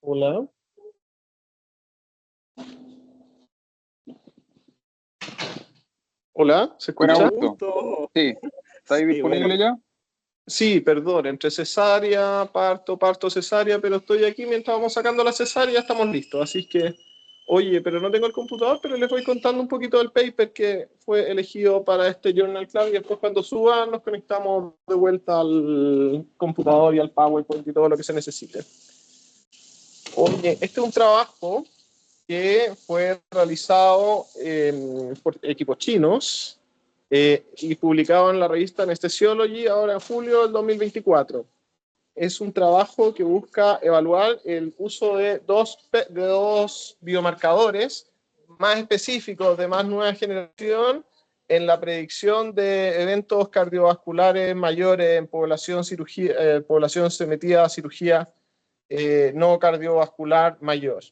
Hola. Hola, ¿se Buen escucha? Augusto. Augusto. Sí, ¿está ahí Sí, bueno. disponible ya? Sí, perdón, entre cesárea, parto, cesárea, pero estoy aquí mientras vamos sacando la cesárea, estamos listos. Así que, oye, pero no tengo el computador, pero les voy contando un poquito del paper que fue elegido para este Journal Club y después cuando suba nos conectamos de vuelta al computador y al PowerPoint y todo lo que se necesite. Oye, este es un trabajo que fue realizado por equipos chinos y publicado en la revista Anesthesiology ahora en julio del 2024. Es un trabajo que busca evaluar el uso de dos biomarcadores más específicos de más nueva generación en la predicción de eventos cardiovasculares mayores en población sometida a cirugía no cardiovascular mayor.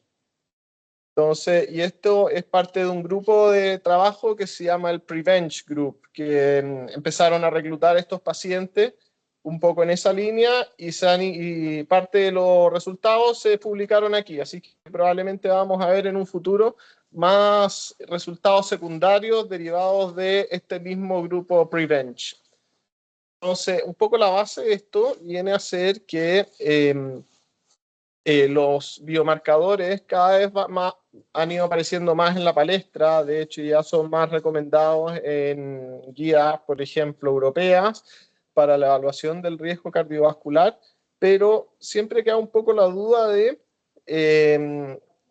Entonces, y esto es parte de un grupo de trabajo que se llama el Prevenge Group, que empezaron a reclutar a estos pacientes un poco en esa línea y parte de los resultados se publicaron aquí, así que probablemente vamos a ver en un futuro más resultados secundarios derivados de este mismo grupo Prevenge. Entonces, un poco la base de esto viene a ser que los biomarcadores cada vez más, han ido apareciendo más en la palestra, de hecho ya son más recomendados en guías, por ejemplo, europeas para la evaluación del riesgo cardiovascular, pero siempre queda un poco la duda de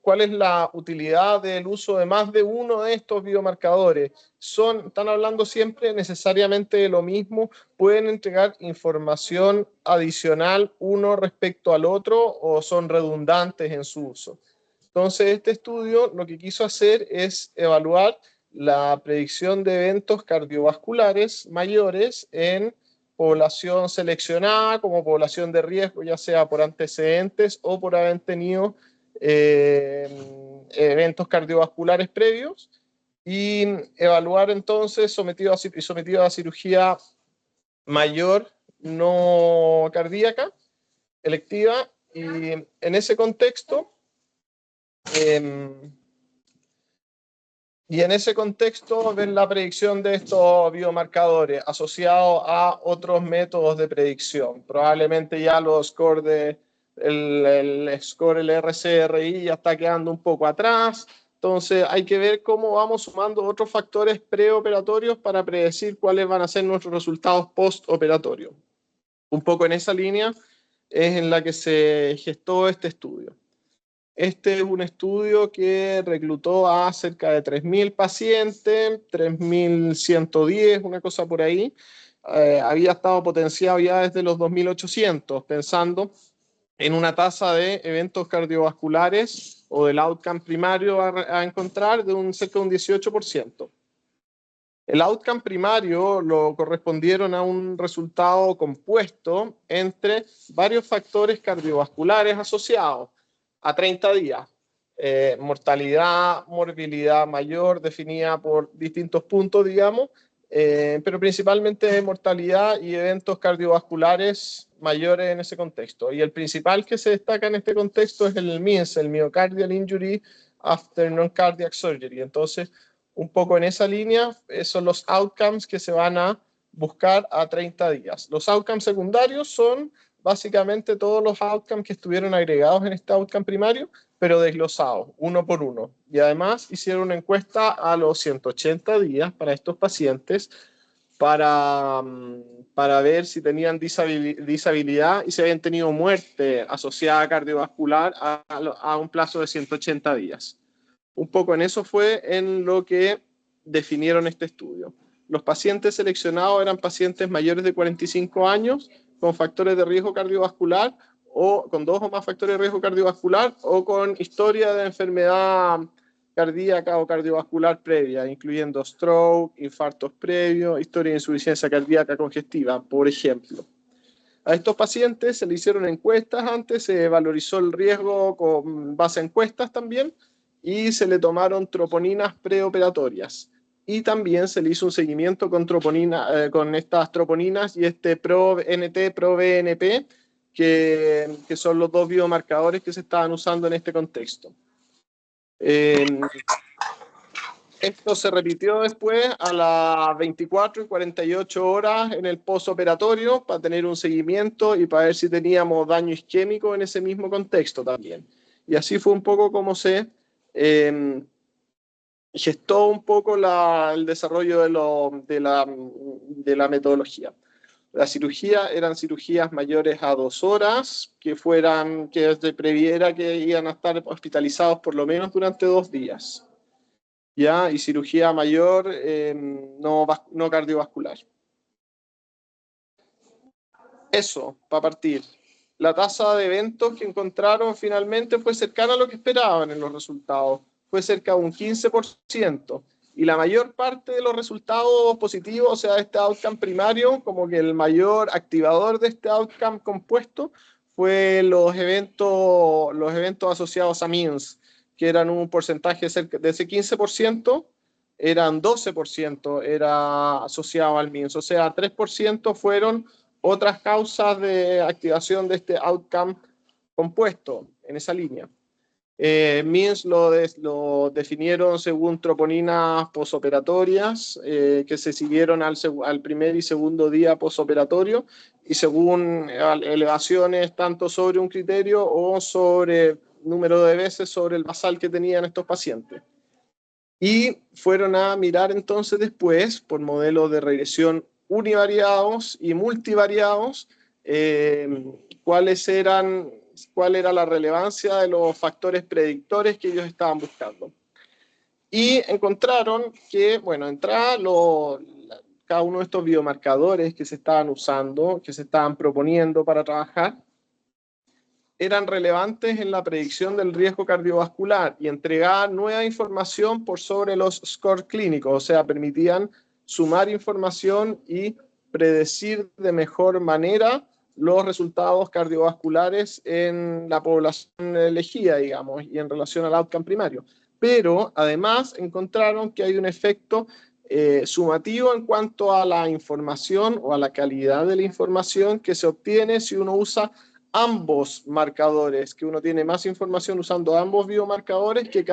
cuál es la utilidad del uso de más de uno de estos biomarcadores. Están hablando siempre necesariamente de lo mismo, pueden entregar información adicional uno respecto al otro o son redundantes en su uso. Entonces, este estudio lo que quiso hacer es evaluar la predicción de eventos cardiovasculares mayores en población seleccionada como población de riesgo, ya sea por antecedentes o por haber tenido eventos cardiovasculares previos, y evaluar entonces sometido a cirugía mayor no cardíaca electiva, y en ese contexto eh, ver la predicción de estos biomarcadores asociados a otros métodos de predicción. Probablemente ya los scores el score, el RCRI ya está quedando un poco atrás. Entonces hay que ver cómo vamos sumando otros factores preoperatorios para predecir cuáles van a ser nuestros resultados postoperatorios. Un poco en esa línea es en la que se gestó este estudio. Este es un estudio que reclutó a cerca de 3.000 pacientes, 3.110, una cosa por ahí. Había estado potenciado ya desde los 2.800, pensando en una tasa de eventos cardiovasculares o del outcome primario a encontrar de cerca de un 18%. El outcome primario lo correspondieron a un resultado compuesto entre varios factores cardiovasculares asociados a 30 días. Mortalidad, morbilidad mayor definida por distintos puntos, digamos, pero principalmente mortalidad y eventos cardiovasculares mayores en ese contexto. Y el principal que se destaca en este contexto es el MINS, el Myocardial Injury After Non-Cardiac Surgery. Entonces, un poco en esa línea son los outcomes que se van a buscar a 30 días. Los outcomes secundarios son básicamente todos los outcomes que estuvieron agregados en este outcome primario, pero desglosados uno por uno. Y además hicieron una encuesta a los 180 días para estos pacientes para ver si tenían disabilidad y si habían tenido muerte asociada cardiovascular a un plazo de 180 días. Un poco en eso fue en lo que definieron este estudio. Los pacientes seleccionados eran pacientes mayores de 45 años con factores de riesgo cardiovascular o con dos o más factores de riesgo cardiovascular o con historia de enfermedad cardíaca o cardiovascular previa, incluyendo stroke, infartos previos, historia de insuficiencia cardíaca congestiva, por ejemplo. A estos pacientes se le hicieron encuestas antes, se valorizó el riesgo con base a encuestas también, y se le tomaron troponinas preoperatorias. Y también se le hizo un seguimiento con estas troponinas y este ProNT, ProBNP, que son los dos biomarcadores que se estaban usando en este contexto. Esto se repitió después a las 24 y 48 horas en el postoperatorio para tener un seguimiento y para ver si teníamos daño isquémico en ese mismo contexto también. Y así fue un poco como se gestó un poco el desarrollo de la metodología. La cirugía eran cirugías mayores a 2 horas, que se previera que iban a estar hospitalizados por lo menos durante 2 días. ¿Ya? Y cirugía mayor no cardiovascular. Eso, para partir. La tasa de eventos que encontraron finalmente fue cercana a lo que esperaban en los resultados. Fue cerca de un 15%. Y la mayor parte de los resultados positivos, o sea, este outcome primario, como que el mayor activador de este outcome compuesto, fue los eventos asociados a MINS, que eran un porcentaje cerca de ese 15%, eran 12% era asociado al MINS, o sea, 3% fueron otras causas de activación de este outcome compuesto en esa línea. MINS lo definieron según troponinas posoperatorias que se siguieron al primer y segundo día posoperatorio y según elevaciones tanto sobre un criterio o sobre número de veces sobre el basal que tenían estos pacientes. Y fueron a mirar entonces después por modelos de regresión univariados y multivariados cuál era la relevancia de los factores predictores que ellos estaban buscando. Y encontraron que, bueno, de entrada, cada uno de estos biomarcadores que se estaban usando, que se estaban proponiendo para trabajar, eran relevantes en la predicción del riesgo cardiovascular y entregaban nueva información por sobre los scores clínicos, o sea, permitían sumar información y predecir de mejor manera los resultados cardiovasculares en la población elegida, digamos, y en relación al outcome primario. Pero además encontraron que hay un efecto sumativo en cuanto a la información o a la calidad de la información que se obtiene si uno usa ambos marcadores, que uno tiene más información usando ambos biomarcadores que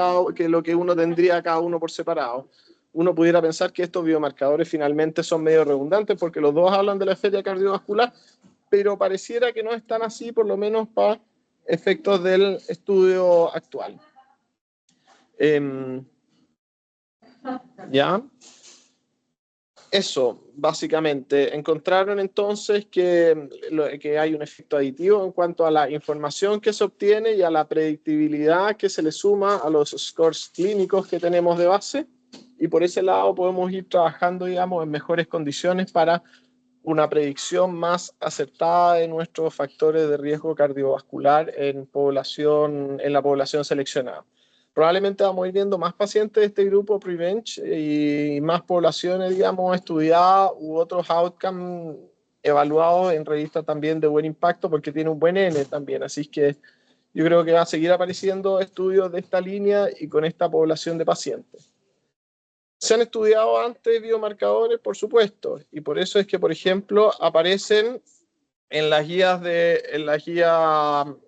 lo que uno tendría cada uno por separado. Uno pudiera pensar que estos biomarcadores finalmente son medio redundantes porque los dos hablan de la esfera cardiovascular, pero pareciera que no es tan así, por lo menos para efectos del estudio actual. ¿Ya? Eso, básicamente. Encontraron entonces que hay un efecto aditivo en cuanto a la información que se obtiene y a la predictibilidad que se le suma a los scores clínicos que tenemos de base. Y por ese lado podemos ir trabajando, digamos, en mejores condiciones para una predicción más acertada de nuestros factores de riesgo cardiovascular en la población seleccionada. Probablemente vamos a ir viendo más pacientes de este grupo Prevent y más poblaciones, digamos, estudiadas u otros outcomes evaluados en revistas también de buen impacto porque tiene un buen N también. Así que yo creo que va a seguir apareciendo estudios de esta línea y con esta población de pacientes. Se han estudiado antes biomarcadores, por supuesto, y por eso es que, por ejemplo, aparecen en las guías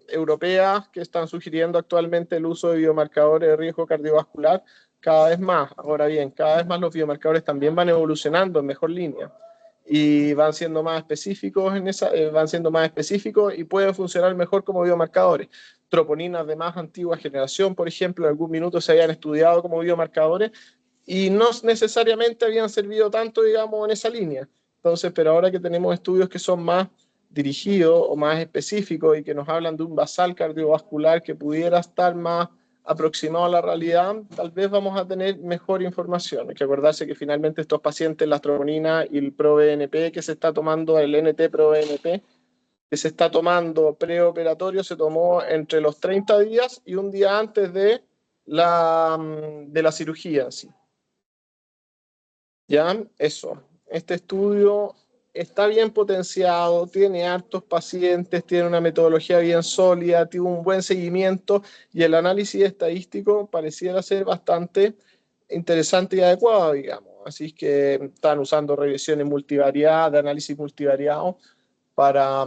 europeas que están sugiriendo actualmente el uso de biomarcadores de riesgo cardiovascular cada vez más. Ahora bien, cada vez más los biomarcadores también van evolucionando en mejor línea y van siendo más específicos y pueden funcionar mejor como biomarcadores. Troponinas de más antigua generación, por ejemplo, en algún minuto se habían estudiado como biomarcadores y no necesariamente habían servido tanto, digamos, en esa línea. Entonces, pero ahora que tenemos estudios que son más dirigidos o más específicos y que nos hablan de un basal cardiovascular que pudiera estar más aproximado a la realidad, tal vez vamos a tener mejor información. Hay que acordarse que finalmente estos pacientes, la troponina y el ProBNP que se está tomando, el NT-proBNP, que se está tomando preoperatorio, se tomó entre los 30 días y un día antes de la cirugía. ¿Sí? ¿Ya? Eso. Este estudio está bien potenciado, tiene hartos pacientes, tiene una metodología bien sólida, tiene un buen seguimiento y el análisis estadístico pareciera ser bastante interesante y adecuado, digamos. Así es que están usando regresiones multivariadas, de análisis multivariado para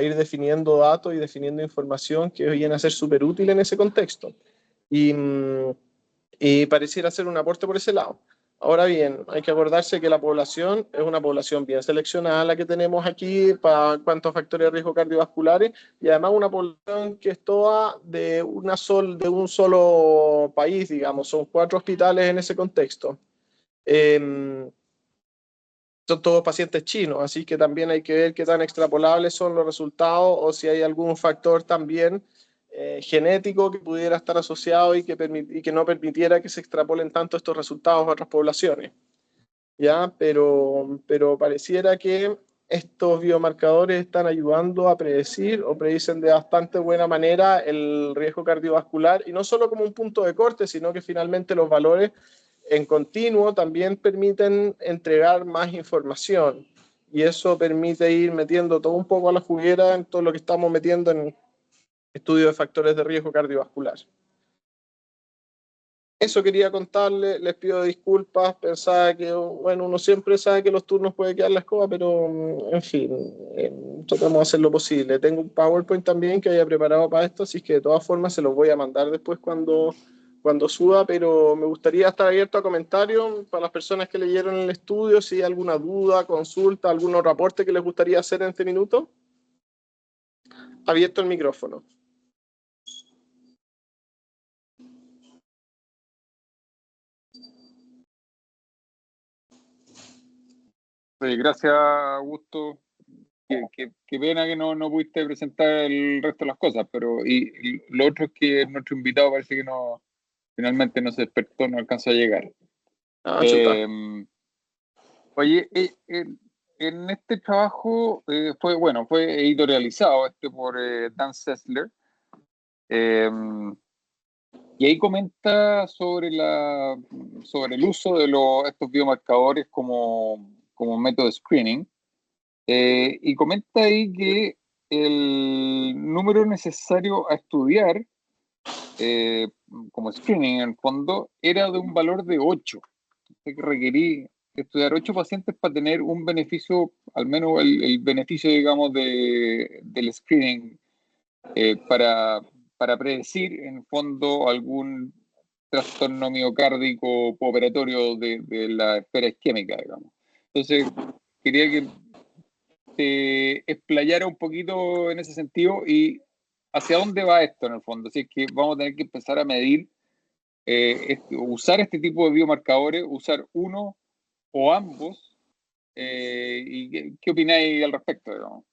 ir definiendo datos y definiendo información que viene a ser súper útil en ese contexto. Y pareciera ser un aporte por ese lado. Ahora bien, hay que acordarse que la población es una población bien seleccionada la que tenemos aquí para cuanto a factores de riesgo cardiovasculares, y además una población que es toda de un solo país, digamos, son 4 hospitales en ese contexto. Son todos pacientes chinos, así que también hay que ver qué tan extrapolables son los resultados o si hay algún factor también genético que pudiera estar asociado y que no permitiera que se extrapolen tanto estos resultados a otras poblaciones. ¿Ya? Pero pareciera que estos biomarcadores están ayudando a predecir o predicen de bastante buena manera el riesgo cardiovascular, y no solo como un punto de corte, sino que finalmente los valores en continuo también permiten entregar más información, y eso permite ir metiendo todo un poco a la juguera en todo lo que estamos metiendo en estudios de factores de riesgo cardiovascular. Eso quería contarles, les pido disculpas, pensaba que, bueno, uno siempre sabe que los turnos puede quedar la escoba, pero en fin, tratamos de hacer lo posible. Tengo un PowerPoint también que había preparado para esto, así que de todas formas se los voy a mandar después cuando suba, pero me gustaría estar abierto a comentarios para las personas que leyeron el estudio, si hay alguna duda, consulta, algún otro aporte que les gustaría hacer en este minuto. Abierto el micrófono. Gracias, Augusto. Qué pena que no pudiste presentar el resto de las cosas, pero y lo otro es que nuestro invitado parece que finalmente no se despertó, no alcanzó a llegar. Oye, en este trabajo fue editorializado por Dan Sessler, y ahí comenta sobre el uso de estos biomarcadores como método de screening, y comenta ahí que el número necesario a estudiar como screening en el fondo era de un valor de 8. Que requerí estudiar 8 pacientes para tener un beneficio, al menos el beneficio, digamos, del screening, para predecir en el fondo algún trastorno miocárdico operatorio de la esfera isquémica, digamos. Entonces, quería que te explayara un poquito en ese sentido y hacia dónde va esto en el fondo. Si es que vamos a tener que empezar a medir, usar este tipo de biomarcadores, usar uno o ambos, y ¿qué opináis al respecto, digamos?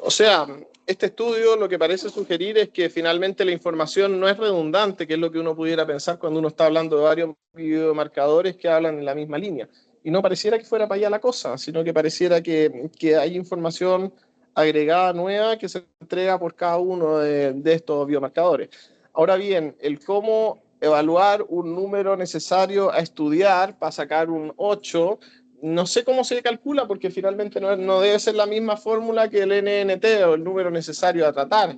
O sea, este estudio lo que parece sugerir es que finalmente la información no es redundante, que es lo que uno pudiera pensar cuando uno está hablando de varios biomarcadores que hablan en la misma línea. Y no pareciera que fuera para allá la cosa, sino que pareciera que hay información agregada nueva que se entrega por cada uno de estos biomarcadores. Ahora bien, el cómo evaluar un número necesario a estudiar para sacar un 8, no sé cómo se calcula, porque finalmente no debe ser la misma fórmula que el NNT o el número necesario a tratar,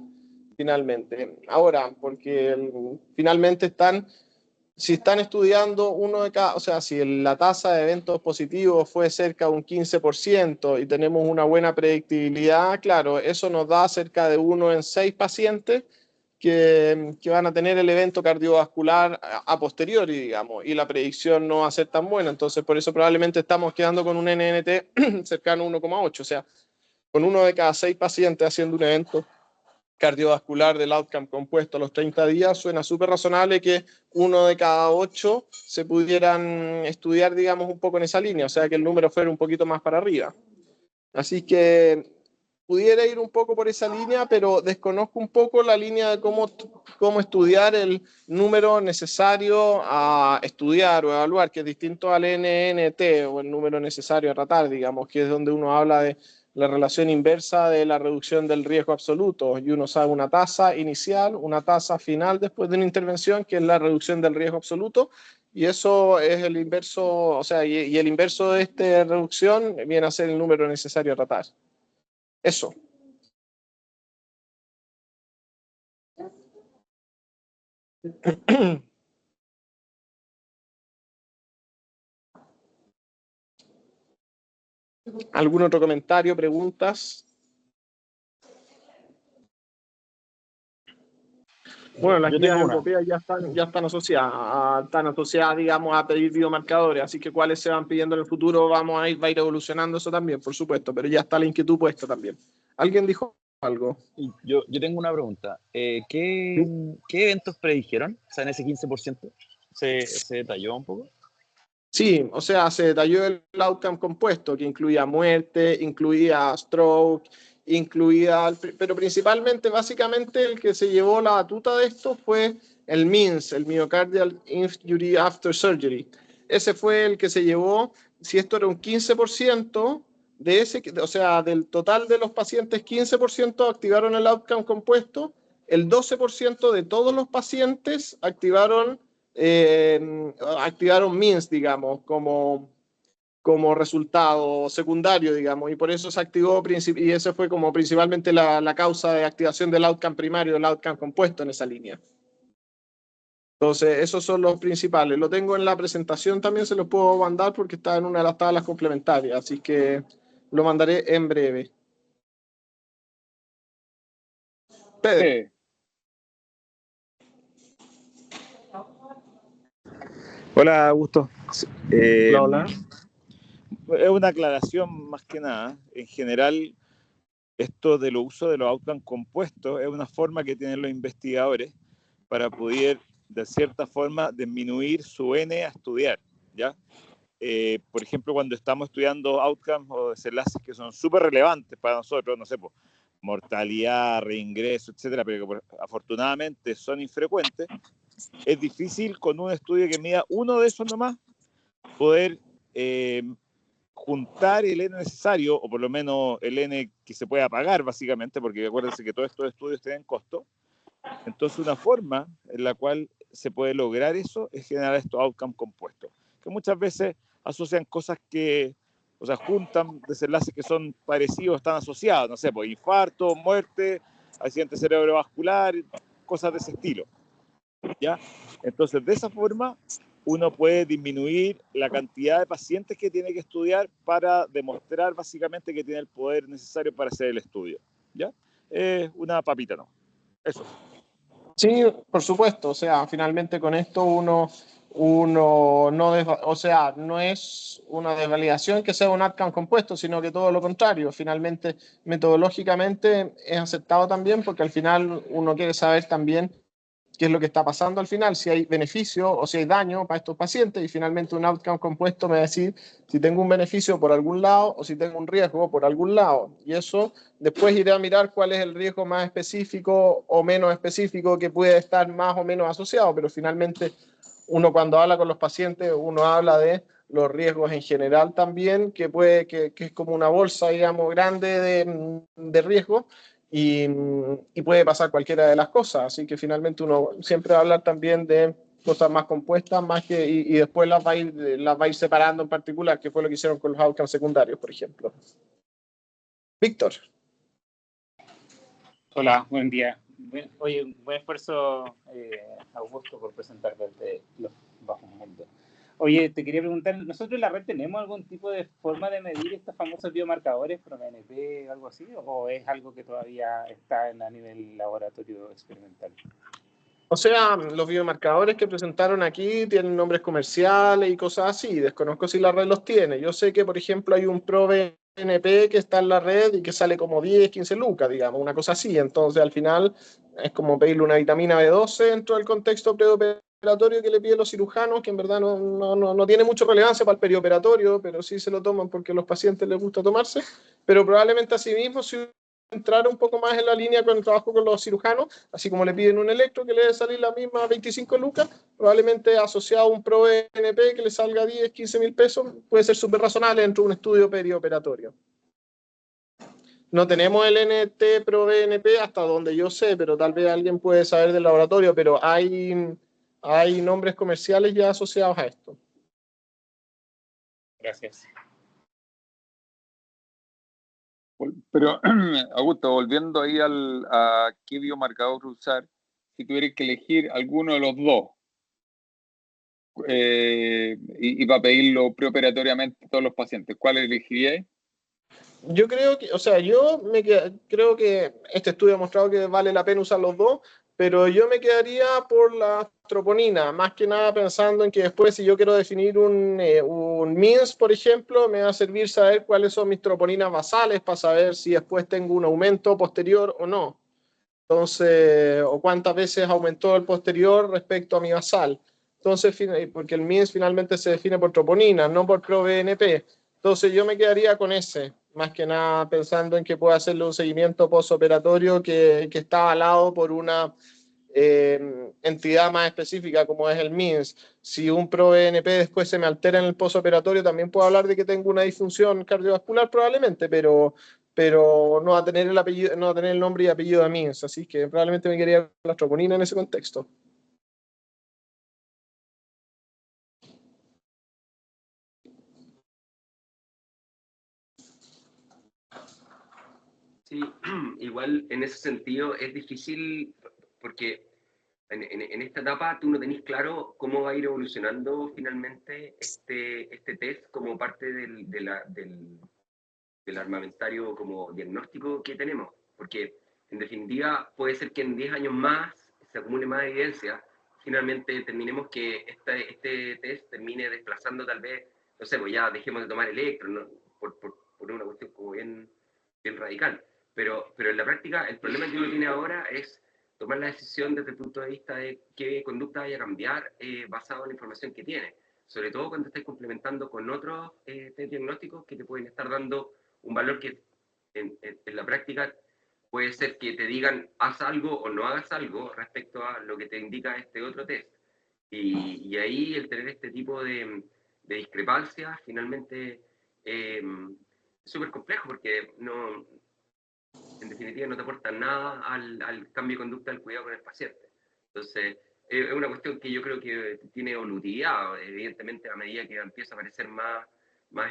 finalmente. Ahora, porque finalmente si están estudiando uno de cada, o sea, si la tasa de eventos positivos fue cerca de un 15% y tenemos una buena predictibilidad, claro, eso nos da cerca de 1 en 6 pacientes que van a tener el evento cardiovascular a posteriori, digamos, y la predicción no va a ser tan buena. Entonces, por eso probablemente estamos quedando con un NNT cercano a 1,8, o sea, con 1 de cada 6 pacientes haciendo un evento cardiovascular del outcome compuesto a los 30 días, suena súper razonable que 1 de cada 8 se pudieran estudiar, digamos, un poco en esa línea, o sea, que el número fuera un poquito más para arriba. Así que pudiera ir un poco por esa línea, pero desconozco un poco la línea de cómo estudiar el número necesario a estudiar o evaluar, que es distinto al NNT o el número necesario a tratar, digamos, que es donde uno habla de la relación inversa de la reducción del riesgo absoluto, y uno sabe una tasa inicial, una tasa final después de una intervención, que es la reducción del riesgo absoluto, y eso es el inverso, o sea, y el inverso de esta reducción viene a ser el número necesario a tratar. Eso. ¿Algún otro comentario, preguntas? Bueno, las Yo guías tengo una. europeas ya están asociadas, digamos, a pedir biomarcadores, así que cuáles se van pidiendo en el futuro, va a ir evolucionando eso también, por supuesto, pero ya está la inquietud puesta también. ¿Alguien dijo algo? Yo tengo una pregunta. ¿Qué eventos predijeron? O sea, en ese 15%, ¿se detalló un poco? Sí, o sea, se detalló el outcome compuesto, que incluía muerte, incluía stroke, pero principalmente, básicamente, el que se llevó la batuta de esto fue el MINS, el Myocardial Injury After Surgery. Ese fue el que se llevó, si esto era un 15%, de ese, o sea, del total de los pacientes, 15% activaron el outcome compuesto, el 12% de todos los pacientes activaron MINS, digamos, como resultado secundario, digamos, y por eso se activó, y esa fue como principalmente la causa de activación del outcome primario, del outcome compuesto en esa línea. Entonces, esos son los principales. Lo tengo en la presentación también, se los puedo mandar porque está en una de las tablas complementarias, así que lo mandaré en breve. Pedro. Sí. Hola, Augusto. Hola. Es una aclaración más que nada. En general, esto del uso de los outcomes compuestos es una forma que tienen los investigadores para poder, de cierta forma, disminuir su N a estudiar, ¿ya? Por ejemplo, cuando estamos estudiando outcomes o desenlaces que son súper relevantes para nosotros, no sé, pues, mortalidad, reingreso, etcétera, pero que afortunadamente son infrecuentes, es difícil con un estudio que mida uno de esos nomás poder juntar el N necesario, o por lo menos el N que se pueda pagar, básicamente, porque acuérdense que todos estos estudios tienen costo. Entonces, una forma en la cual se puede lograr eso es generar estos outcomes compuestos, que muchas veces asocian cosas que, o sea, juntan desenlaces que son parecidos, están asociados, no sé, pues infarto, muerte, accidente cerebrovascular, cosas de ese estilo, ¿ya? Entonces, de esa forma, uno puede disminuir la cantidad de pacientes que tiene que estudiar para demostrar básicamente que tiene el poder necesario para hacer el estudio, ¿ya? Una papita, ¿no? Eso. Sí, por supuesto, o sea, finalmente con esto uno no, o sea, no es una desvalidación que sea un outcome compuesto, sino que todo lo contrario, finalmente metodológicamente es aceptado también porque al final uno quiere saber también qué es lo que está pasando al final, si hay beneficio o si hay daño para estos pacientes, y finalmente un outcome compuesto me va a decir si tengo un beneficio por algún lado o si tengo un riesgo por algún lado, y eso después iré a mirar cuál es el riesgo más específico o menos específico que puede estar más o menos asociado, pero finalmente uno cuando habla con los pacientes, uno habla de los riesgos en general también, que es como una bolsa, digamos, grande de riesgos, y puede pasar cualquiera de las cosas, así que finalmente uno siempre va a hablar también de cosas más compuestas, y después las va a ir separando en particular, que fue lo que hicieron con los outcomes secundarios, por ejemplo. Víctor. Hola, buen día. Oye, buen esfuerzo, Augusto, por presentar desde los bajos mundos. Oye, te quería preguntar, ¿nosotros en la red tenemos algún tipo de forma de medir estos famosos biomarcadores, ProBNP, algo así, o es algo que todavía está a nivel laboratorio experimental? O sea, los biomarcadores que presentaron aquí tienen nombres comerciales y cosas así. Desconozco si la red los tiene. Yo sé que, por ejemplo, hay un ProBNP que está en la red y que sale como 10, 15 lucas, digamos, una cosa así. Entonces, al final, es como pedirle una vitamina B12 dentro del contexto preoperatorio que le piden los cirujanos, que en verdad no tiene mucha relevancia para el perioperatorio, pero sí se lo toman porque a los pacientes les gusta tomarse. Pero probablemente asimismo, si entrar un poco más en la línea con el trabajo con los cirujanos, así como le piden un electro que le debe salir la misma 25 lucas, probablemente asociado a un ProBNP que le salga 10, 15 mil pesos, puede ser súper razonable dentro de un estudio perioperatorio. No tenemos el NT ProBNP hasta donde yo sé, pero tal vez alguien puede saber del laboratorio, pero hay nombres comerciales ya asociados a esto. Gracias. Pero, Augusto, volviendo ahí a qué biomarcador usar, si tuvieras que elegir alguno de los dos, y para pedirlo preoperatoriamente a todos los pacientes, ¿cuál elegiríais? Yo creo que, o sea, creo que este estudio ha mostrado que vale la pena usar los dos, pero yo me quedaría por la troponina, más que nada pensando en que después si yo quiero definir un MINS, por ejemplo, me va a servir saber cuáles son mis troponinas basales para saber si después tengo un aumento posterior o no. Entonces, o cuántas veces aumentó el posterior respecto a mi basal. Entonces, porque el MINS finalmente se define por troponina, no por ProBNP. Entonces, yo me quedaría con ese, más que nada pensando en que puedo hacerle un seguimiento postoperatorio que está avalado por una entidad más específica como es el MINS. Si un ProBNP después se me altera en el postoperatorio, también puedo hablar de que tengo una disfunción cardiovascular probablemente, pero no va a tener el apellido, no va a tener el nombre y apellido de MINS, así que probablemente me quería la troponina en ese contexto. Sí, igual en ese sentido es difícil porque en esta etapa tú no tenés claro cómo va a ir evolucionando finalmente este test como parte del armamentario como diagnóstico que tenemos, porque en definitiva puede ser que en 10 años más se acumule más evidencia, finalmente terminemos que este test termine desplazando tal vez, no sé, pues ya dejemos de tomar electro, ¿no? por una cuestión como bien radical, pero en la práctica el problema que uno tiene ahora es tomar la decisión desde el punto de vista de qué conducta vaya a cambiar basado en la información que tiene, sobre todo cuando estés complementando con otros test diagnósticos que te pueden estar dando un valor que en la práctica puede ser que te digan haz algo o no hagas algo respecto a lo que te indica este otro test. Y ahí el tener este tipo de discrepancias finalmente es súper complejo porque no, en definitiva no te aporta nada al cambio de conducta del cuidado con el paciente. Entonces, es una cuestión que yo creo que tiene evolutividad. Evidentemente, a medida que empieza a aparecer más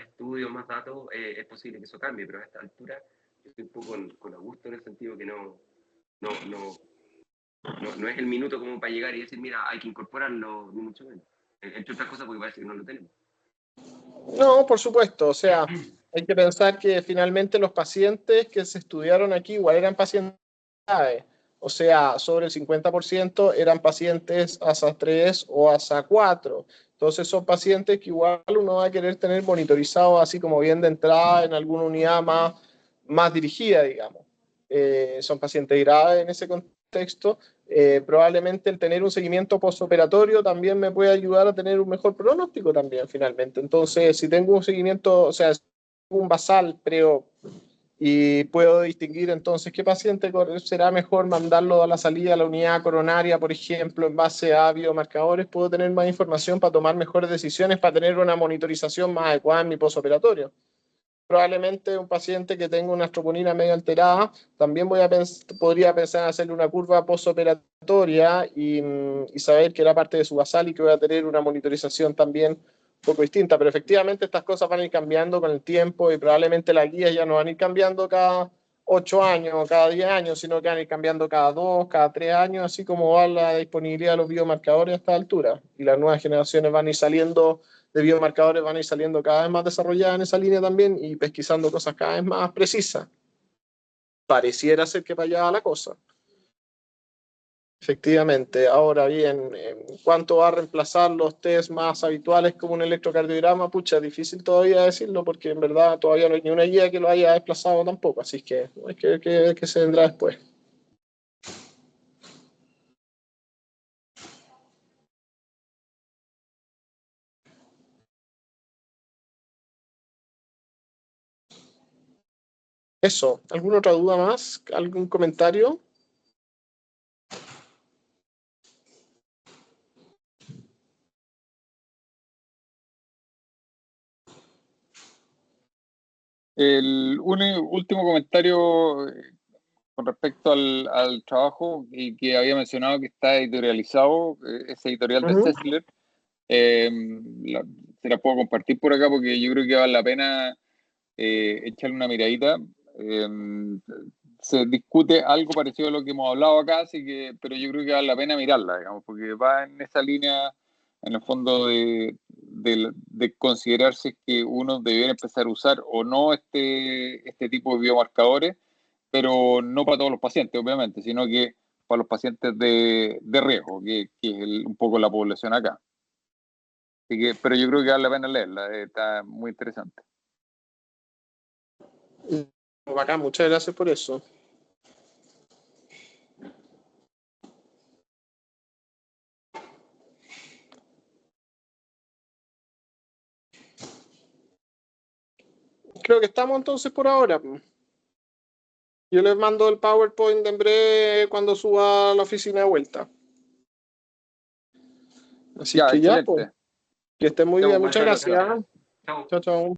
estudios, más datos, es posible que eso cambie, pero a esta altura yo estoy un poco con Augusto en el sentido que no es el minuto como para llegar y decir, mira, hay que incorporarlo, ni mucho menos. Entre otras cosas porque parece que no lo tenemos. No, por supuesto, o sea, hay que pensar que finalmente los pacientes que se estudiaron aquí igual eran pacientes graves. O sea, sobre el 50% eran pacientes ASA 3 o ASA 4. Entonces son pacientes que igual uno va a querer tener monitorizados así como bien de entrada en alguna unidad más dirigida, digamos. Son pacientes graves en ese contexto. Probablemente el tener un seguimiento postoperatorio también me puede ayudar a tener un mejor pronóstico también finalmente. Entonces, si tengo un seguimiento, o sea, un basal preo y puedo distinguir entonces qué paciente será mejor mandarlo a la salida a la unidad coronaria, por ejemplo, en base a biomarcadores, puedo tener más información para tomar mejores decisiones, para tener una monitorización más adecuada en mi postoperatorio. Probablemente un paciente que tenga una troponina medio alterada, también podría pensar en hacerle una curva postoperatoria y saber que era parte de su basal y que voy a tener una monitorización también un poco distinta. Pero efectivamente estas cosas van a ir cambiando con el tiempo y probablemente las guías ya no van a ir cambiando cada 8 años o cada 10 años, sino que van a ir cambiando cada 2, cada 3 años, así como va la disponibilidad de los biomarcadores a esta altura. Y las nuevas generaciones van a ir saliendo de biomarcadores van a ir saliendo cada vez más desarrolladas en esa línea también y pesquisando cosas cada vez más precisas. Pareciera ser que para allá va la cosa. Efectivamente. Ahora bien, ¿cuánto va a reemplazar los test más habituales como un electrocardiograma? Pucha, es difícil todavía decirlo porque en verdad todavía no hay ni una guía que lo haya desplazado tampoco, así que hay que ver qué se vendrá después. Eso, ¿alguna otra duda más? ¿Algún comentario? Un último comentario con respecto al trabajo y que había mencionado que está editorializado, ese editorial de Sessler. Se la puedo compartir por acá porque yo creo que vale la pena echarle una miradita. Se discute algo parecido a lo que hemos hablado acá, así que, pero yo creo que vale la pena mirarla, digamos, porque va en esa línea en el fondo de considerarse que uno debería empezar a usar o no este tipo de biomarcadores, pero no para todos los pacientes, obviamente, sino que para los pacientes de riesgo, que es un poco la población acá. Así que, pero yo creo que vale la pena leerla, está muy interesante. Bacán, muchas gracias por eso. Creo que estamos entonces por ahora. Yo les mando el PowerPoint en breve cuando suba a la oficina de vuelta. Así Ya, que ya, excelente. pues, que estén muy Chau, bien. Muchas gracias. gracias. Chao. Chao, chao.